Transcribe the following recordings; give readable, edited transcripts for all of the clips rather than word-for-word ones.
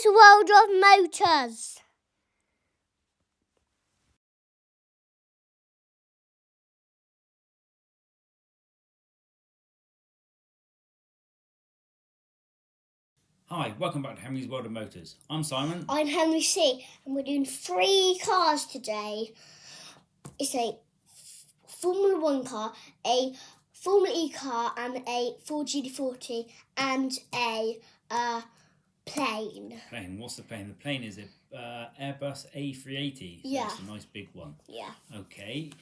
Hammy's World of Motors. Hi, welcome back to Henry's World of Motors. I'm Simon. I'm Henry C, and we're doing 3 cars today. It's a Formula 1 car, a Formula E car, and a Ford GT40, and a plane. Plane. What's the plane? The plane is a Airbus A380. So Yeah. It's a nice big one. Yeah. Okay.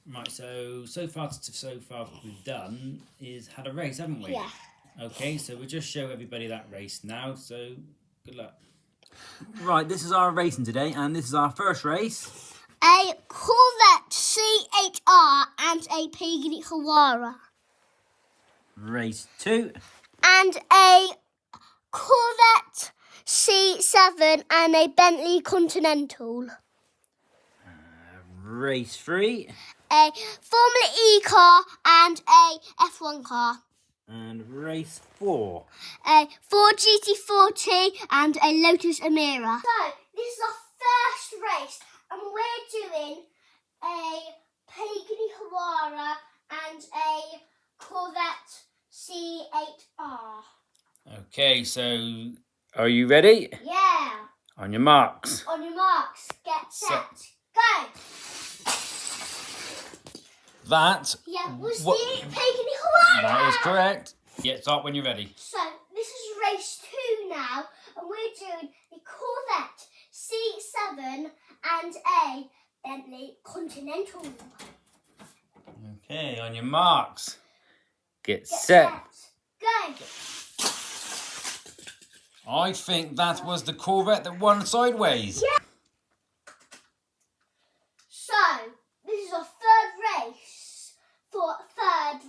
Right. So far what we've done is had a race, haven't we? Yeah. Okay. So we'll just show everybody that race now. So good luck. Right. This is our racing today, and this is our first race. A Corvette C8R and a Pagani Huayra. Race 2. And a Corvette C7 and a Bentley Continental. Race 3. A Formula E car and a F1 car. And race 4. A Ford GT40 and a Lotus Emira. So, this is our first race, and we're doing a Pagani Huayra and a Corvette C8R. Okay. So are you ready? Yeah. On your marks. On your marks, get set, go. That. Yeah, was What- the Pagani Huayra. That is correct. Yeah, start when you're ready. So, this is race 2 now, and we're doing a Corvette C7 and a Bentley Continental. Okay, on your marks. Get Get set. go. I think that was the Corvette that won sideways. Yeah. So, this is our third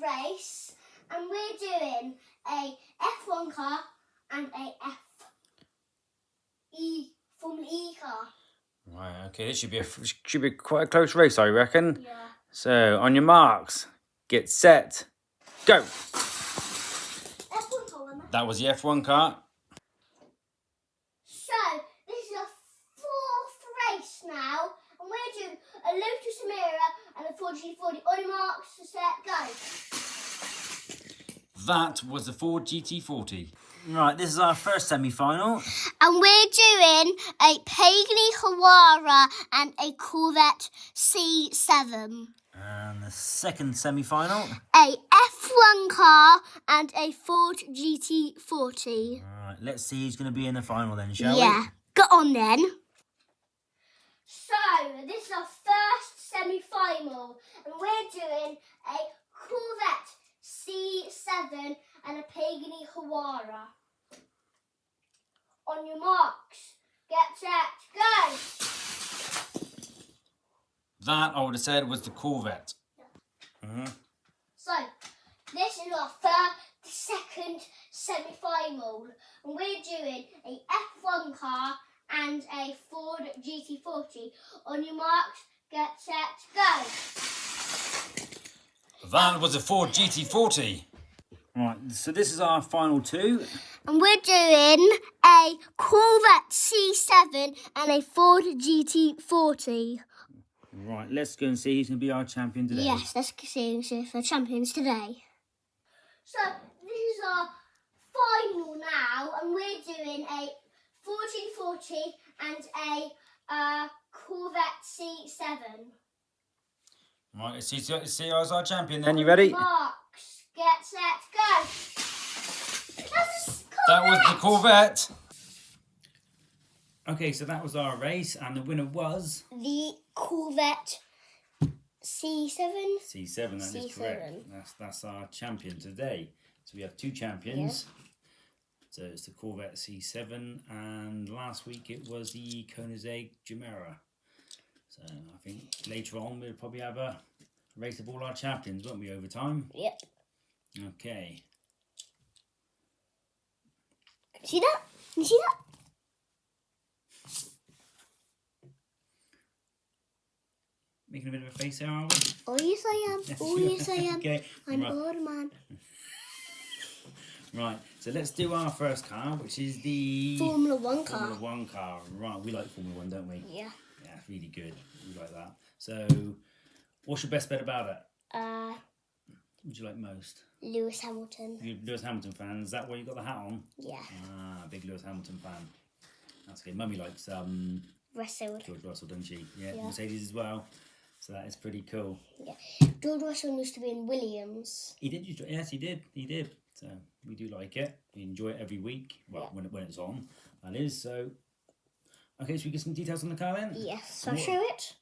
race, and we're doing a F1 car and a Formula E car. Right, okay, this should be quite a close race, I reckon. Yeah. So, on your marks. Get set. Go. F1 car, remember? That was the F1 car. So, this is our 4th race now, and we're doing a Lotus Emira and a Ford GT40. On your marks, set, go. That was the Ford GT40. Right, this is our first semi-final. And we're doing a Pagani Huayra and a Corvette C7. And the second semi-final. A F1 car and a Ford GT40. Alright, let's see who's going to be in the final then, shall we? Yeah, go on then. So, this is our first semi-final, and we're doing a Corvette C7 and a Pagani Huayra. On your marks, get set, go! That, I would have said, was the Corvette. So, this is our second semi-final, and we're doing a F1 car and a Ford GT40. On your marks, get set, go! That was a Ford GT40. Right, so this is our final 2. And we're doing a Corvette C7 and a Ford GT40. Right, let's go and see who's going to be our champion today. Yes, let's see who's the champions today. So, this is our final now, and we're doing a Ford GT40 and a Corvette C7. Right, let's see who's our champion then. You ready? Marks, get set, go! That was the Corvette. Okay, so that was our race, and the winner was the Corvette C7. C7. That is correct. That's our champion today. So we have 2 champions. Yeah. So it's the Corvette C7, and last week it was the Koenigsegg Gemera. So I think later on we'll probably have a race of all our champions, won't we, over time? Yep. Okay. See that? You see that? Making a bit of a face there, are we? Oh, yes, I am. Yes, Oh, you yes, I am. Okay. I'm Right. old man. Right, so let's do our first car, which is the Formula 1 car. Formula 1 car. Right, we like Formula 1, don't we? Yeah. Yeah, it's really good. We like that. So, what's your best bet about it? What would you like most? Lewis Hamilton. You're a Lewis Hamilton fan. Is that why you got the hat on? Yeah. Ah, big Lewis Hamilton fan. That's good. Mummy likes Russell. George Russell, doesn't she? Yeah, Yeah. Mercedes as well. So that is pretty cool. Yeah. George Russell used to be in Williams. He did. Yes, he did. He did. So we do like it. We enjoy it every week. Well, when it's on, that is. So, okay, should we get some details on the car then? Yes. I'll show it.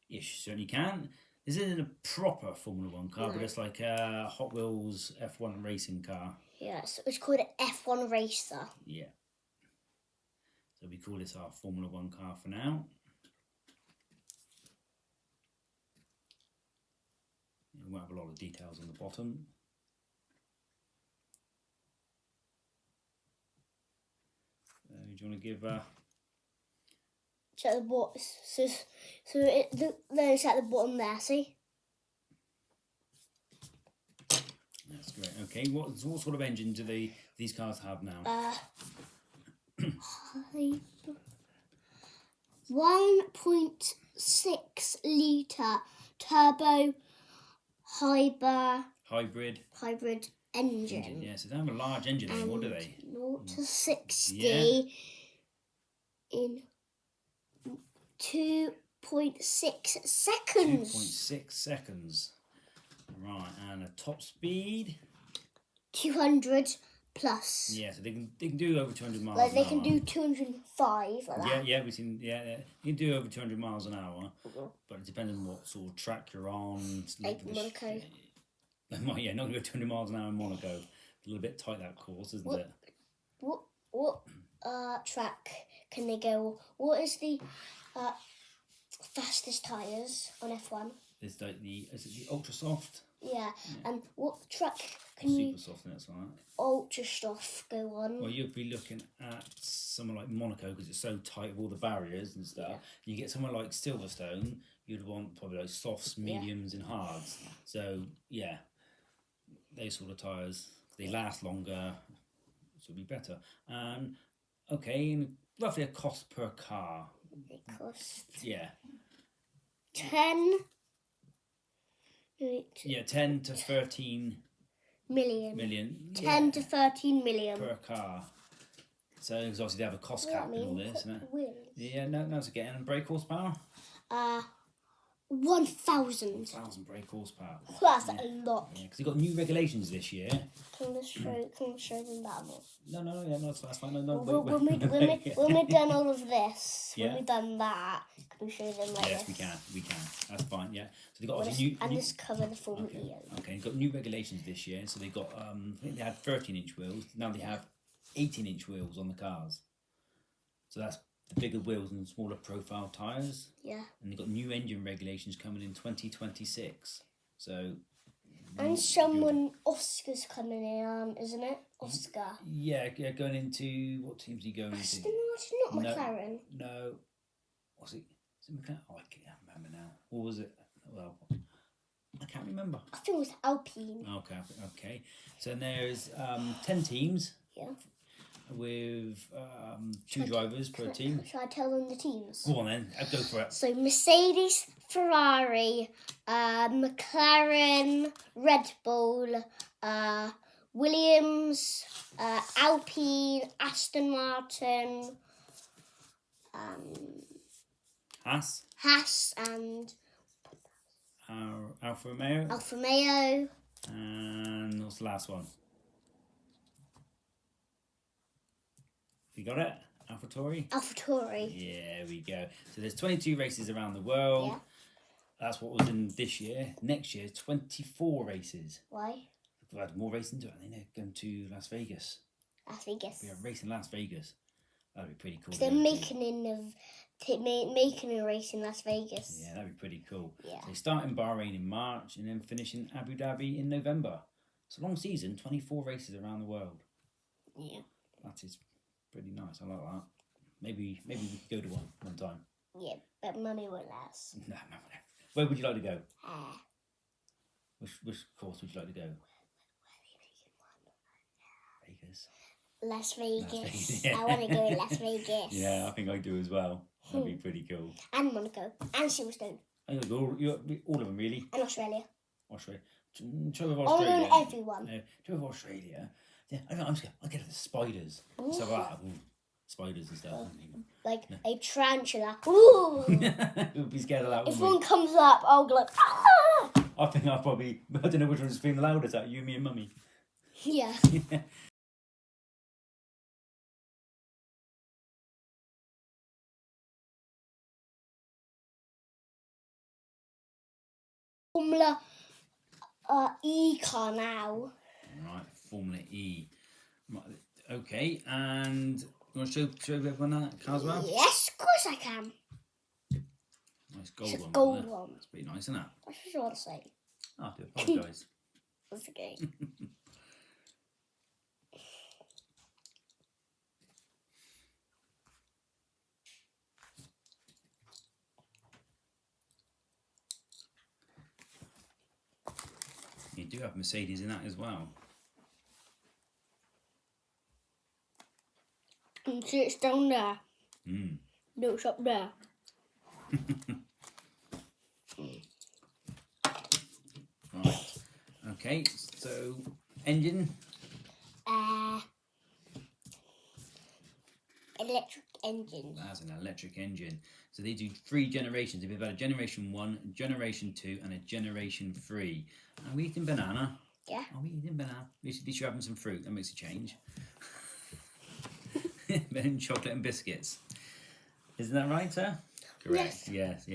Yes, you certainly can. This isn't a proper Formula 1 car, but it's like a Hot Wheels F1 racing car. Yeah, so it's called an F1 Racer. Yeah. So we call this our Formula 1 car for now. We won't have a lot of details on the bottom. Do you want to give It's at the bottom. It's at the bottom there. See? That's great. Okay, what sort of engine do these cars have now? 1.6 litre turbo Hybrid engine. Yeah, so they have a large engine anymore, do they? 0 to 60 in 2.6 seconds. 2.6 seconds. Right, and a top speed? 200 plus. Yeah, so they can do over 200 miles Like an they hour. can do 205 like that. Yeah, we've seen. Yeah, you can do over 200 miles an hour, but it depends on what sort of track you're on. Like Monaco. Yeah, not going to go 200 miles an hour in Monaco. A little bit tight, that course, isn't it? What track can they go? What is the fastest tyres on F1? It's like is it the ultra soft? Yeah, and what track can Super you soft, and that's like that. ultra soft go on? Well, you'd be looking at somewhere like Monaco because it's so tight with all the barriers and stuff. You get somewhere like Silverstone, you'd want probably like softs, mediums, and hards. So yeah, those sort of tyres, they last longer, so it'll be better. Okay, and roughly a cost per car. It costs 10 to 13 million. 10 to 13 million per car. So because obviously they have a cost cap and all this, isn't it? Yeah, no, it's okay. And brake horsepower? 1,000. 1,000 brake horsepower. That's a lot. Yeah, because they got new regulations this year. Can we show them that one? No, that's fine. When we're done all of this, when we've done that, can we show them like yes, this? we can. That's fine. Yeah. So they got obviously And just cover the Formula E. Okay, they've got new regulations this year. So they got I think they had 13-inch wheels. Now they have 18-inch wheels on the cars. So that's the bigger wheels and smaller profile tyres. Yeah. And they've got new engine regulations coming in 2026. So. And Oscar's coming in, isn't it? Oscar. Yeah, going into what teams are you going Aston into? Martin, not McLaren. No. What's it? Is it McLaren? Oh, I can't remember now. What was it? Well, I can't remember. I think it was Alpine. Okay. So there's 10 teams. Yeah. With 2 drivers per team. Shall I tell them the teams? Go on then, go for it. So Mercedes, Ferrari, McLaren, Red Bull, Williams, Alpine, Aston Martin, Haas, and Alfa Romeo. And what's the last one? You got it? AlphaTauri? Yeah, we go. So there's 22 races around the world. Yeah. That's what was in this year. Next year, 24 races. Why? We've had more racing to it. I think they're going to Las Vegas. We have a race in Las Vegas. That'd be pretty cool. They're making a race in Las Vegas. Yeah, that'd be pretty cool. Yeah. So they start in Bahrain in March and then finish in Abu Dhabi in November. It's a long season, 24 races around the world. Yeah. That is pretty nice. I like that. Maybe we could go to one time. Yeah, but Mummy won't last. No. Where would you like to go? Which course would you like to go? Vegas? Las Vegas. Vegas, yeah. I want to go to Las Vegas. Yeah, I think I do as well. That'd be pretty cool. And Monaco. And Silverstone. I think all of them really. And Australia. Australia. Trouble with I want to Australia. go in everyone. Trouble with Australia. Yeah, I'm scared. I'll get at the spiders. Ooh. So spiders and stuff. Like a tarantula. Ooh. We'll be scared of that. If Wouldn't one comes up, I'll go like, ah! we? I think I don't know which one's screaming the loudest at you, me and Mummy. Yeah. Formula E car now. Right, Formula E. Right, okay, and you want to show everyone that car as well? Yes, of course I can. Nice gold It's a one. gold isn't it? one. It's pretty nice, isn't it? That's what I want to say. Oh, I do apologise. That's okay. You do have Mercedes in that as well. And see, it's down there. Mm. No, it's up there. Right. Okay, so engine. Electric engine. That's an electric engine. So they do 3 generations. They've got a generation 1, generation 2, and a generation 3. Are we eating banana? Yeah. Are we eating banana? We should be having some fruit. That makes a change. Then chocolate and biscuits. Isn't that right, sir? Correct. Yes.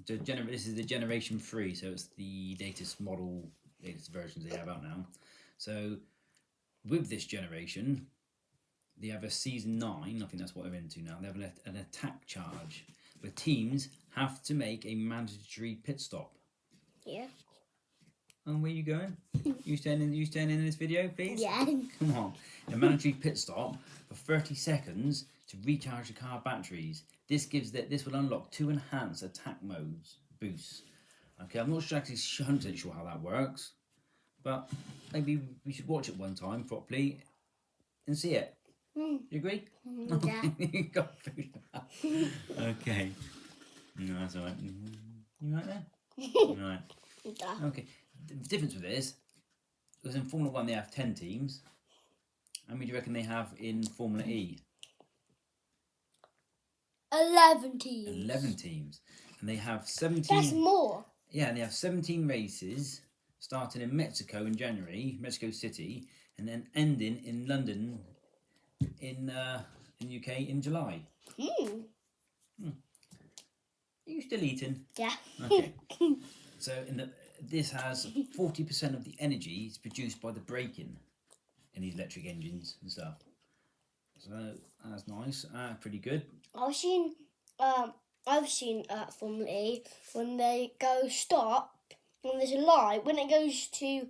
This is the generation 3, so it's the latest versions they have out now. So with this generation, they have a season 9. I think that's what they're into now. They have an attack charge where teams have to make a mandatory pit stop. Yeah. And where are you going? You staying in this video, please? Yeah. Come on. A mandatory pit stop for 30 seconds to recharge the car batteries. This will unlock 2 enhanced attack modes boosts. Okay, I'm not actually 100% sure how that works, but maybe we should watch it one time properly and see it. Mm. You agree? Yeah. You got food. Okay. No, that's alright. You right there? Right. Yeah. Okay. The difference with this, because in Formula 1 they have 10 teams. How many do you reckon they have in Formula E? 11 teams. 11 teams. And they have 17... That's more. Yeah, and they have 17 races, starting in Mexico in January, Mexico City, and then ending in London in UK in July. Mm. Are you still eating? Yeah. Okay. So this has 40% of the energy is produced by the braking in these electric engines and stuff. So that's nice. Pretty good. I've seen Formula E when they go stop, when there's a light, when it goes to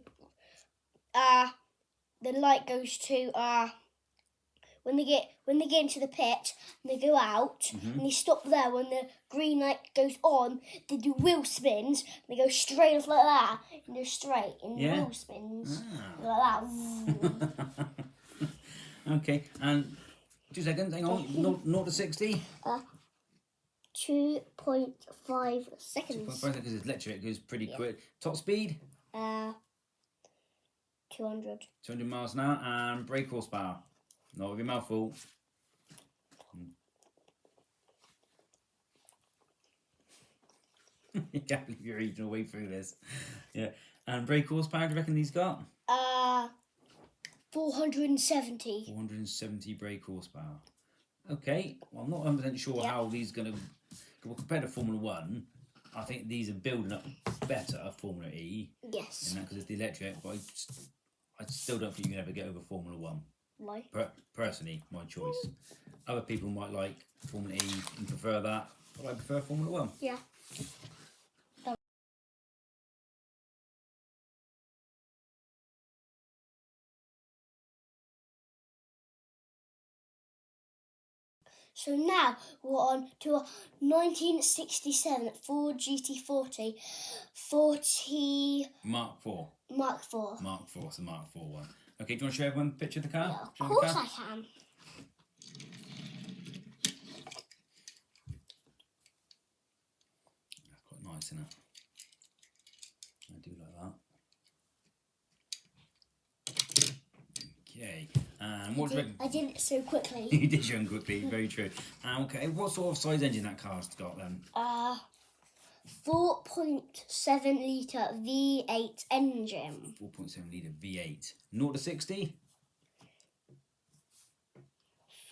the light goes to when they get into the pit and they go out and they stop there when the green light goes on, they do wheel spins and they go straight like that and they're straight and wheel spins like that. Okay, and 2 seconds, hang on, 0 to 60? 2.5 seconds. 2.5 seconds is electric, it goes pretty quick. Top speed? 200. 200 miles an hour, and brake horsepower. Not with your mouth full. You can't believe you're eating all the way through this. Yeah. And brake horsepower, do you reckon these got? 470. 470 brake horsepower. Okay. Well, I'm not 100% sure how these are going to... Well, compared to Formula 1, I think these are building up better Formula E. Yes. Because it's the electric, but I still don't think you can ever get over Formula 1. Why? Personally, my choice. Other people might like Formula E and prefer that, but I prefer Formula 1. Yeah. So now we're on to a 1967 Ford GT40 Mark 4. Mark 4. Mark 4, it's the Mark 4 one. Okay, do you want to show everyone a picture of the car? Yeah, of Show them the course car? I can. That's quite nice, isn't it? I do like that. Okay, and what do you reckon? I did it so quickly. You did show them quickly, very true. Okay, what sort of size engine that car's got then? 4.7 litre V8 engine. 4.7 litre V8. 0 to 60?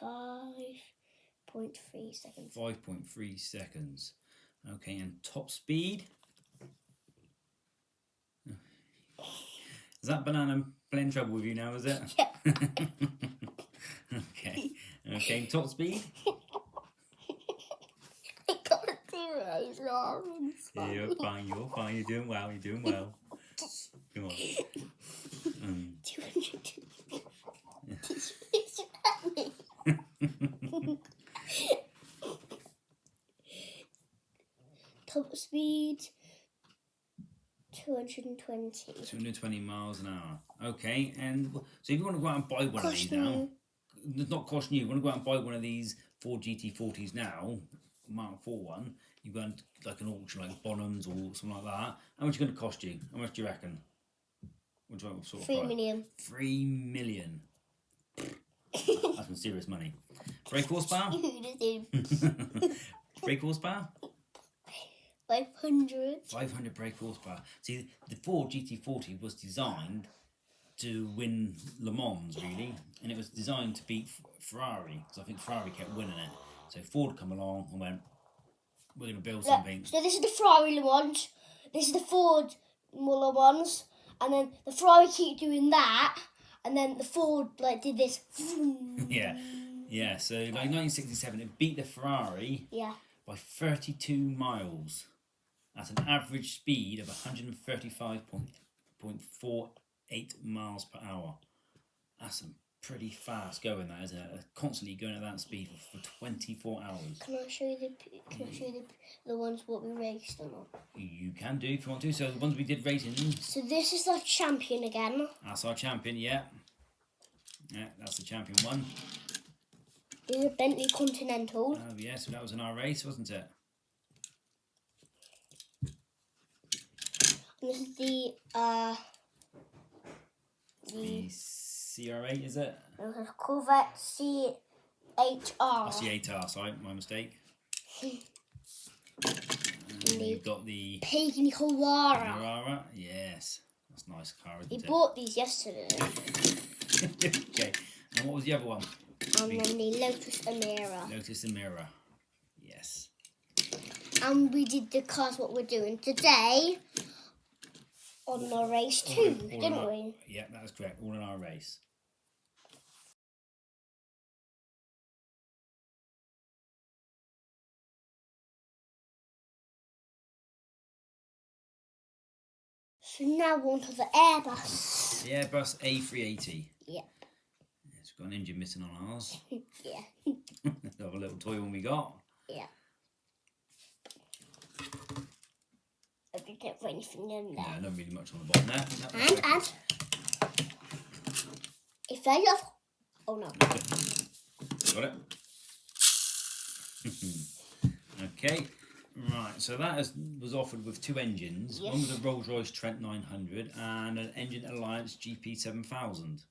5.3 seconds. 5.3 seconds. Okay, and top speed? Is that banana playing trouble with you now, is it? Yeah. Okay. Okay, top speed? I can't do it. Yeah, you're fine, you're fine. You're doing well, you're doing well. Come on. 200. Top speed 220. 220 miles an hour. Okay, and so if you want to go out and buy one of these now, it's not costing you. You want to go out and buy one of these Ford GT40s now, Mark IV one, you go and like an auction like Bonhams or something like that. How much is it going to cost you? How much do you reckon? What do you want, sort of 3 price? million. 3 million. That's some serious money. Brake horsepower? Brake horsepower? 500. 500 brake horsepower. See, the Ford GT40 was designed to win Le Mans, really, and it was designed to beat Ferrari, because I think Ferrari kept winning it. So Ford come along and went, we're going to build something. So this is the Ferrari Le Mans, this is the Ford Le Mans, and then the Ferrari keep doing that, and then the Ford like did this. Yeah, yeah. So like 1967, it beat the Ferrari by 32 miles. That's an average speed of 135.48 miles per hour. That's some pretty fast going, that, isn't it? Constantly going at that speed for 24 hours. Can I show you the ones what we raced or not? You can do if you want to. So the ones we did racing. So this is our champion again. That's our champion, yeah. Yeah, that's the champion one. This is a Bentley Continental. Oh yeah, so that was in our race, wasn't it? And this is the CR8, is it? Corvette C8R. Oh, C8R, sorry, my mistake. You've got the Pagani Carrara. Carrara, yes. That's a nice car, isn't We it? bought these yesterday. Okay, and what was the other one? And then the Lotus Emira. Lotus Emira, yes. And we did the cars what we're doing today on the race too, didn't we? Yeah, that was correct. All in our race. So now we're on to the Airbus. The Airbus A380. Yeah. It's got an engine missing on ours. Yeah. Have a little toy one we got. Yeah. I didn't get anything in there. Yeah, not really much on the bottom there. No, And it fell off. Oh no. Got it. Okay. Right, so that was offered with two engines. Yes. One was a Rolls-Royce Trent 900 and an Engine Alliance GP 7000.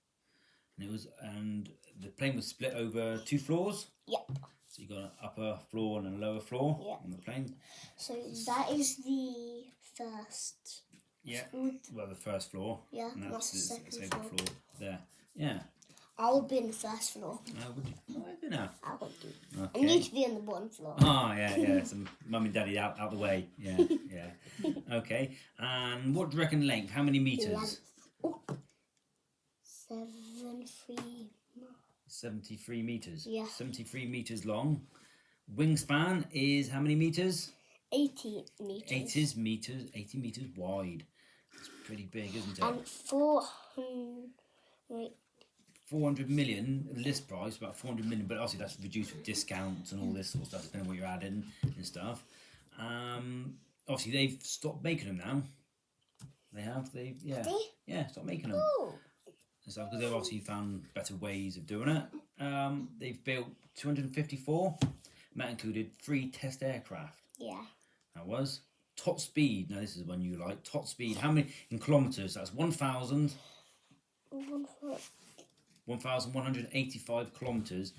And the plane was split over 2 floors. Yep. So you got an upper floor and a lower floor on the plane. So that is the first. Yeah. Well, the first floor. Yeah. And That's the second floor. there. Yeah. I would be in the first floor. Would you? Oh, I don't know. I would do. Okay. I need to be on the bottom floor. Oh, yeah. Some mum and daddy out the way. Yeah, yeah. Okay. And what do you reckon length? How many metres? 73 metres. Yeah. 73 metres long. Wingspan is how many metres? 80 metres. 80 metres wide. It's pretty big, isn't it? And 400 million, the list price, about 400 million, but obviously that's reduced with discounts and all this sort of stuff, depending on what you're adding and stuff. Obviously, they've stopped making them now. They have, stopped making them. Oh. and stuff because they've obviously found better ways of doing it. They've built 254, and that included 3 test aircraft. Yeah. That was top speed. Now this is one you like. Top speed. How many in kilometres? That's 1,000. 1,185 kilometres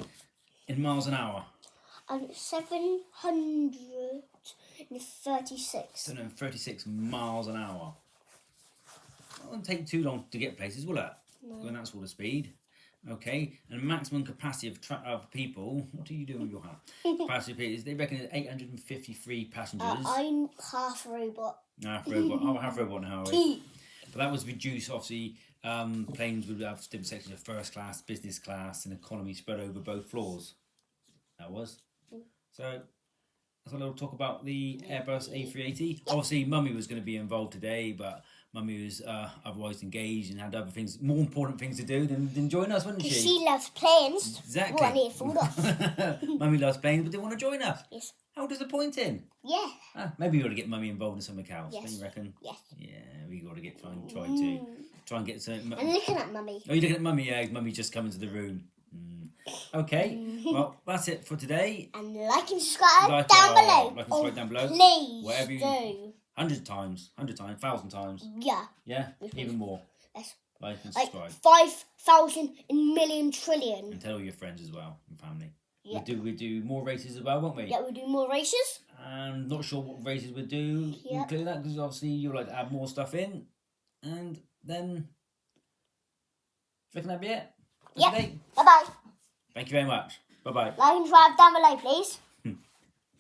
in miles an hour. 736. 736 miles an hour. That won't take too long to get places, will it? No. When that's all the speed. Okay, and maximum capacity of people. What do you do with your hat? Capacity of people is they reckon it's 853 passengers. I'm half robot. Half robot. Oh, half robot now. But that was reduced. Obviously, planes would have different sections of first class, business class, and economy spread over both floors. That was. So that's a little talk about the Airbus A380. Obviously, Mummy was going to be involved today, but Mummy was otherwise engaged and had other things, more important things to do than join us, wouldn't she? She loves planes. Exactly. Oh, I need to fall off. Mummy loves planes, but didn't want to join us. Yes. How disappointing. Yeah. Maybe we got to get Mummy involved in something else. Yes. Don't you reckon? Yes. Yeah, we got to try and get some. I'm looking at Mummy. Oh, you're looking at Mummy? Yeah, Mummy's just come into the room. Okay, well, that's it for today. And like and subscribe down below. Like and subscribe down below. Please Whatever you do. 100 times, 1,000 times. Yeah. Yeah, even more. Yes. Like and Like subscribe. 5,000 million trillion. And tell all your friends as well and family. Yeah. We do more races as well, won't we? Yeah, we'll do more races. And not sure what races we'll do. Yep. Include that because obviously you like to add more stuff in. And then, reckon that'd be it. Yep. Today. Bye-bye. Thank you very much. Bye-bye. Like and subscribe down below, please.